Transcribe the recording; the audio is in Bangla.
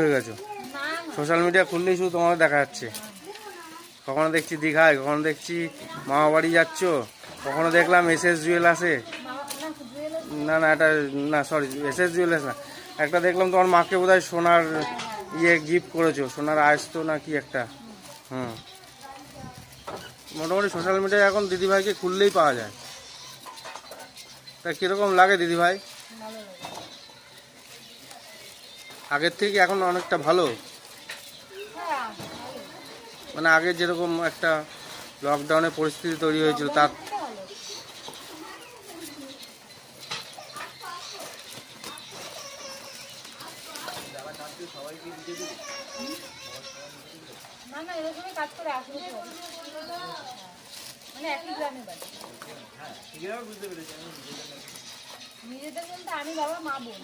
হয়ে গেছো, সোশ্যাল মিডিয়া খুললেই শুধু তোমাকে দেখা যাচ্ছে। কখনো দেখছি দীঘায়, কখনো দেখছি মামা বাড়ি যাচ্ছ, কখনো দেখলাম এসএস জুয়েলার্সে, না না এটা না সরি এসএস জুয়েলার্স না, একটা দেখলাম তোমার মাকে বোধহয় সোনার গিফট করেছো, সোনার আয়স্ত না কি একটা। মোটামুটি সোশ্যাল মিডিয়ায় এখন দিদিভাইকে খুললেই পাওয়া যায়। তা কীরকম লাগে দিদিভাই? আগের থেকে এখন অনেকটা ভালো, মানে আগে যেরকম একটা লকডাউনের পরিস্থিতি তৈরি হয়েছিল তার না এরকমই কাজ করে আসলে মানে একই গ্রামে বাড়ি। নিজেদের বলতে আমি বাবা মা বোন।